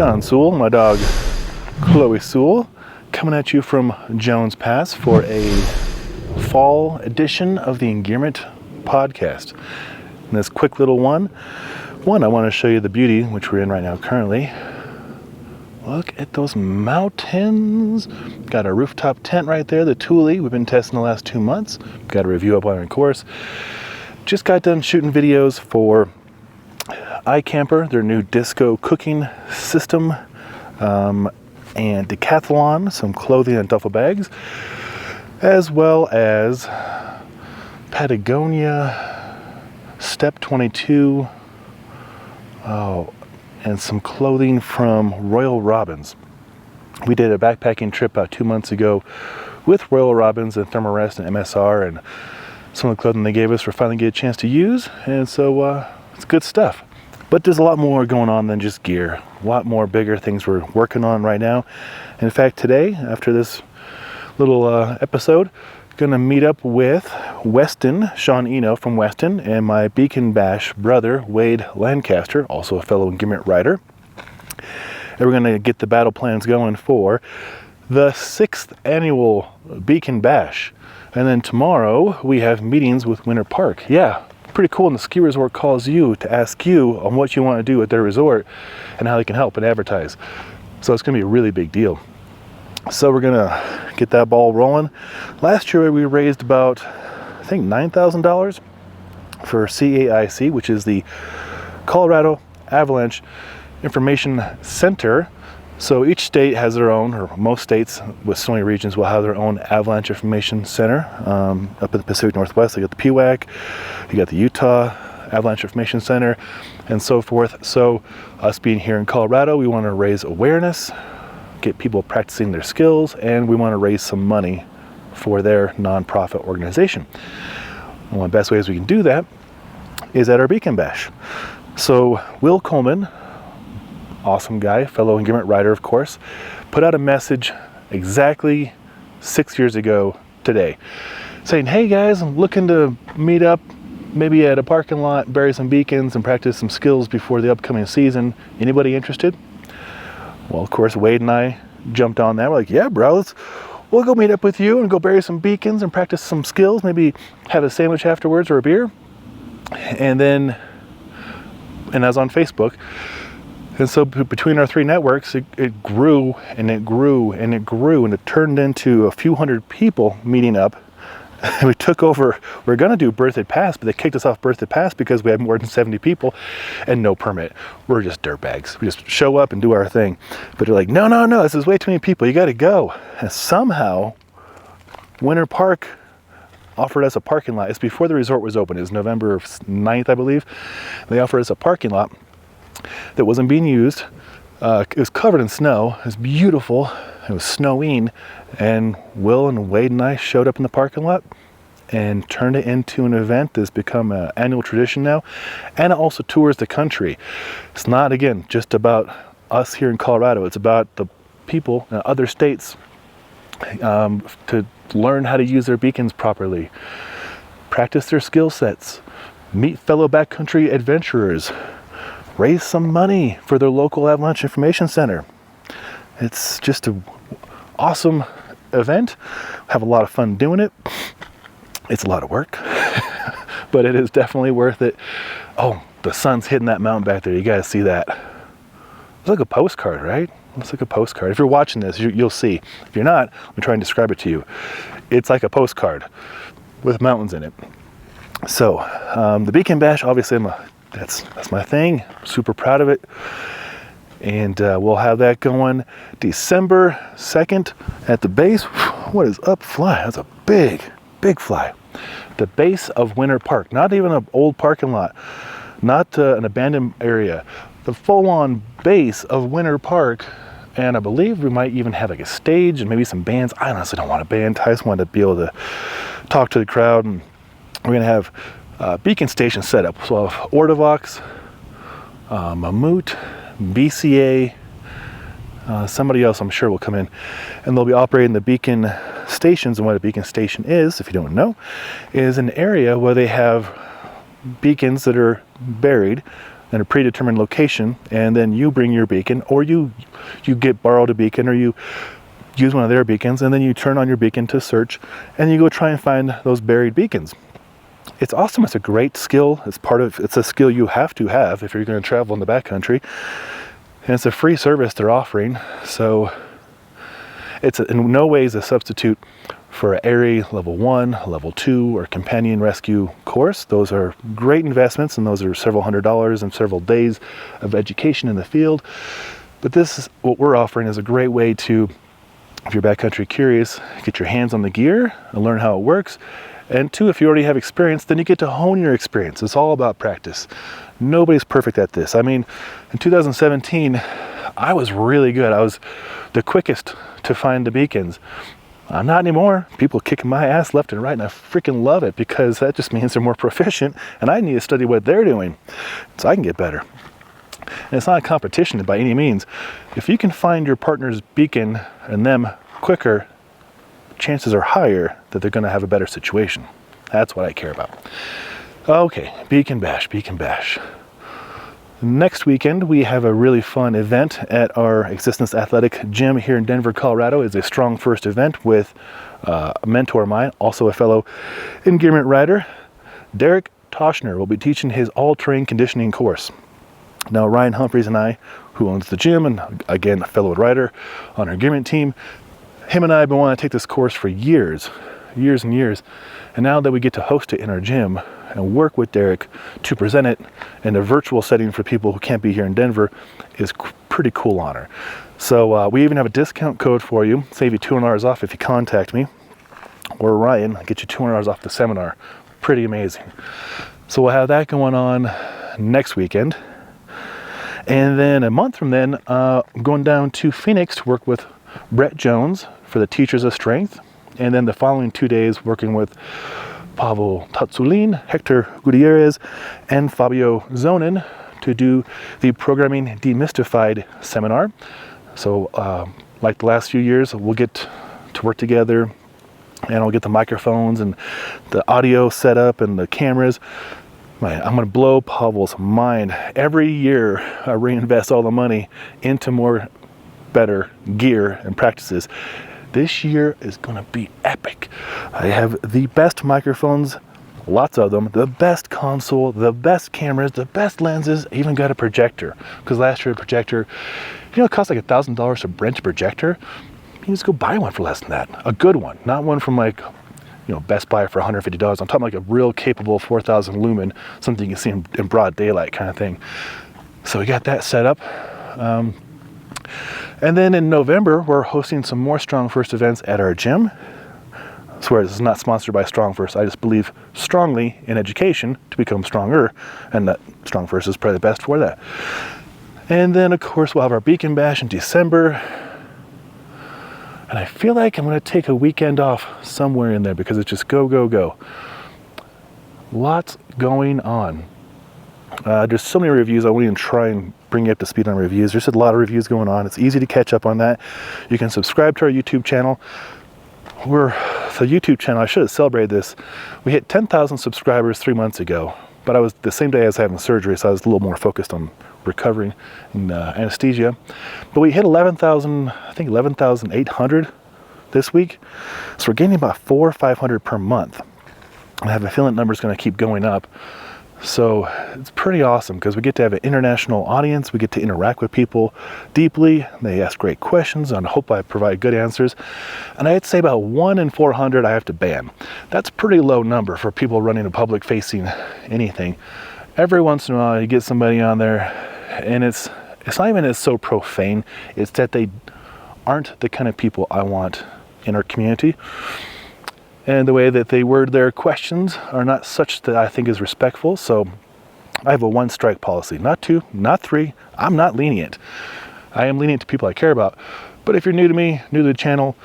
John Sewell, my dog Chloe Sewell, coming at you from Jones Pass for a fall edition of the Engearment podcast. In this quick little one, I want to show you the beauty, which we're in right now currently. Look at those mountains. Got a rooftop tent right there, the Thule. We've been testing the last 2 months. Got a review up on it, of course. Just got done shooting videos for CAIC, their new disco cooking system, and Decathlon, some clothing and duffel bags, as well as Patagonia, Step 22, and some clothing from Royal Robbins. We did a backpacking trip about 2 months ago with Royal Robbins and Thermarest and MSR, and some of the clothing they gave us we're finally get a chance to use, and so it's good stuff. But there's a lot more going on than just gear. A lot more bigger things we're working on right now. In fact, today, after this little episode, gonna meet up with Weston, Sean Eno from Weston, and my Beacon Bash brother, Wade Lancaster, also a fellow Engearment rider. And we're gonna get the battle plans going for the 6th annual Beacon Bash. And then tomorrow we have meetings with Winter Park. Yeah, pretty cool. And the ski resort calls you to ask you on what you want to do at their resort and how they can help and advertise. So it's gonna be a really big deal. So we're gonna get that ball rolling. Last year we raised about, I think, $9,000 for CAIC, which is the Colorado Avalanche Information Center. So each state has their own, or most states with snowy regions will have their own Avalanche Information Center. Up in the Pacific Northwest, you got the PWAC, you got the Utah Avalanche Information Center, and so forth. So us being here in Colorado, we want to raise awareness, get people practicing their skills, and we want to raise some money for their nonprofit organization. One of the best ways we can do that is at our Beacon Bash. So Will Coleman, awesome guy, fellow Engearment rider, of course, put out a message exactly 6 years ago today saying, hey guys, I'm looking to meet up maybe at a parking lot, bury some beacons and practice some skills before the upcoming season. Anybody interested? Well, of course, Wade and I jumped on that. We're like, yeah, bro, we'll go meet up with you and go bury some beacons and practice some skills, maybe have a sandwich afterwards or a beer. And I was on Facebook. And so between our 3 networks, it grew and it grew and it grew, and it turned into a few hundred people meeting up. And we took over. We were going to do Birthday Pass, but they kicked us off Birthday Pass because we had more than 70 people and no permit. We're just dirtbags. We just show up and do our thing. But they're like, no, this is way too many people. You got to go. And somehow, Winter Park offered us a parking lot. It's before the resort was open. It was November 9th, I believe. They offered us a parking lot that wasn't being used. It was covered in snow. It was beautiful. It was snowing, and Will and Wade and I showed up in the parking lot and turned it into an event that's become an annual tradition now, and it also tours the country. It's not, again, just about us here in Colorado. It's about the people in other states to learn how to use their beacons properly, practice their skill sets, meet fellow backcountry adventurers, raise some money for their local Avalanche Information Center. It's just an awesome event. Have a lot of fun doing it. It's a lot of work, but it is definitely worth it. Oh, the sun's hitting that mountain back there. You guys see that? It's like a postcard, right? It's like a postcard. If you're watching this, you'll see. If you're not, let me try and describe it to you. It's like a postcard with mountains in it. So the Beacon Bash, obviously, that's my thing. I'm super proud of it. And we'll have that going December 2nd at the base. What is up, fly? That's a big fly. The base of Winter Park. Not even an old parking lot. Not an abandoned area. The full-on base of Winter Park. And I believe we might even have like a stage and maybe some bands. I honestly don't want a band. I just want to be able to talk to the crowd. And we're going to have beacon station set up. So we'll have Ortavox, Mammut, BCA, somebody else I'm sure will come in, and they'll be operating the beacon stations. And what a beacon station is, if you don't know, is an area where they have beacons that are buried in a predetermined location, and then you bring your beacon, or you get borrowed a beacon, or you use one of their beacons, and then you turn on your beacon to search, and you go try and find those buried beacons. It's awesome. It's a great skill. It's a skill you have to have if you're going to travel in the backcountry, and it's a free service they're offering. So it's in no ways a substitute for an ARI level 1, level 2, or companion rescue course. Those are great investments, and those are several $100s and several days of education in the field. But this is what we're offering is a great way to, if you're backcountry curious, get your hands on the gear and learn how it works. And two, if you already have experience, then you get to hone your experience. It's all about practice. Nobody's perfect at this. I mean, in 2017, I was really good. I was the quickest to find the beacons. I'm not anymore. People kicking my ass left and right, and I freaking love it, because that just means they're more proficient, and I need to study what they're doing so I can get better. And it's not a competition by any means. If you can find your partner's beacon and them quicker, chances are higher that they're going to have a better situation. That's what I care about. Okay, Beacon Bash, Beacon Bash. Next weekend, we have a really fun event at our Existence Athletic Gym here in Denver, Colorado. It's a StrongFirst event with a mentor of mine, also a fellow Engearment rider. Derek Toshner will be teaching his all-terrain conditioning course. Now, Ryan Humphreys and I, who owns the gym, and again, a fellow rider on our Engearment team, him and I have been wanting to take this course for years and years. And now that we get to host it in our gym and work with Derek to present it in a virtual setting for people who can't be here in Denver is pretty cool honor. So we even have a discount code for you, save you $200 off if you contact me, or Ryan, get you $200 off the seminar. Pretty amazing. So we'll have that going on next weekend. And then a month from then, I'm going down to Phoenix to work with Brett Jones for the Teachers of Strength. And then the following 2 days working with Pavel Tatsulin, Hector Gutierrez, and Fabio Zonin to do the Programming Demystified seminar. So like the last few years, we'll get to work together, and I'll get the microphones and the audio set up and the cameras. Man, I'm going to blow Pavel's mind. Every year I reinvest all the money into more better gear and practices. This year is going to be epic. I have the best microphones, lots of them, the best console, the best cameras, the best lenses, even got a projector. Because last year a projector, it cost like $1,000 to rent a projector. You can just go buy one for less than that. A good one, not one from like, Best Buy for $150. I'm talking like a real capable 4,000 lumen, something you can see in broad daylight kind of thing. So we got that set up. And then in November, we're hosting some more StrongFirst events at our gym. I swear this is not sponsored by StrongFirst. I just believe strongly in education to become stronger, and that StrongFirst is probably the best for that. And then, of course, we'll have our Beacon Bash in December. And I feel like I'm going to take a weekend off somewhere in there because it's just go, go, go. Lots going on. There's so many reviews. I won't even try and bring you up to speed on reviews. There's a lot of reviews going on. It's easy to catch up on that. You can subscribe to our YouTube channel. The YouTube channel, I should have celebrated this. We hit 10,000 subscribers 3 months ago, but I was the same day I was having surgery, so I was a little more focused on recovering and anesthesia. But we hit 11,000, I think 11,800 this week. So we're gaining about 400 or 500 per month. I have a feeling that number is going to keep going up. So it's pretty awesome because we get to have an international audience. We get to interact with people deeply. They ask great questions, and I hope I provide good answers. And I'd say about 1 in 400 I have to ban. That's a pretty low number for people running a public-facing anything. Every once in a while you get somebody on there, and it's not even as so profane. It's that they aren't the kind of people I want in our community. And the way that they word their questions are not such that I think is respectful. So I have a 1-strike policy, not 2, not 3. I'm not lenient. I am lenient to people I care about. But if you're new to me, new to the channel,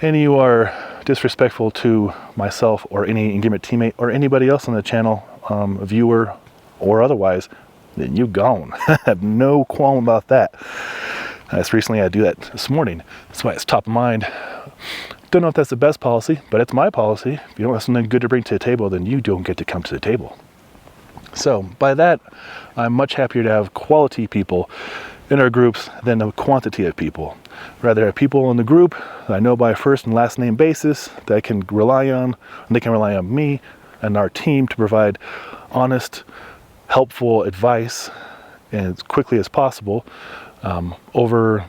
and you are disrespectful to myself or any Engearment teammate or anybody else on the channel, a viewer or otherwise, then you gone. I have no qualm about that. I just recently had to do that this morning. That's why it's top of mind. Don't know if that's the best policy, but it's my policy. If you don't have something good to bring to the table, then you don't get to come to the table. So by that, I'm much happier to have quality people in our groups than a quantity of people. Rather have people in the group that I know by first and last name basis that I can rely on, and they can rely on me and our team to provide honest, helpful advice as quickly as possible, over,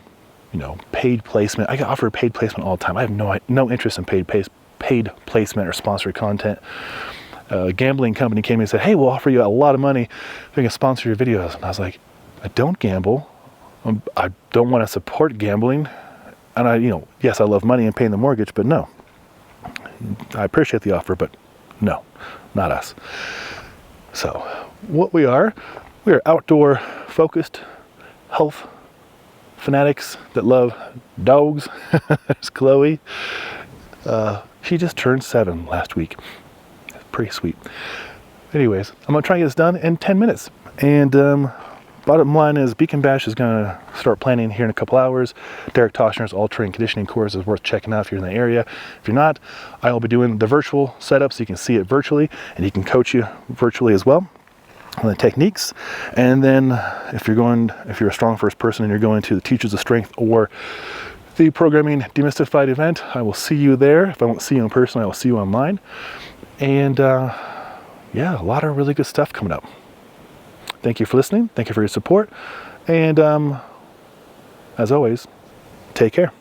you know, paid placement. I get offered paid placement all the time. I have no interest in paid placement or sponsored content. A gambling company came and said, hey, we'll offer you a lot of money if we can sponsor your videos. And I was like, I don't gamble. I don't want to support gambling. And yes, I love money and paying the mortgage, but no. I appreciate the offer, but no, not us. So what we are outdoor focused health fanatics that love dogs. There's Chloe. She just turned 7 last week. Pretty sweet. Anyways, I'm gonna try and get this done in 10 minutes. And bottom line is Beacon Bash is gonna start planning here in a couple hours. Derek Toshner's All Terrain Conditioning course is worth checking out if you're in the area. If you're not, I will be doing the virtual setup so you can see it virtually, and he can coach you virtually as well on the techniques. And then if you're a StrongFirst person and you're going to the Teachers of Strength or the Programming Demystified event, I will see you there. If I won't see you in person, I will see you online. And yeah, a lot of really good stuff coming up. Thank you for listening. Thank you for your support. And as always, take care.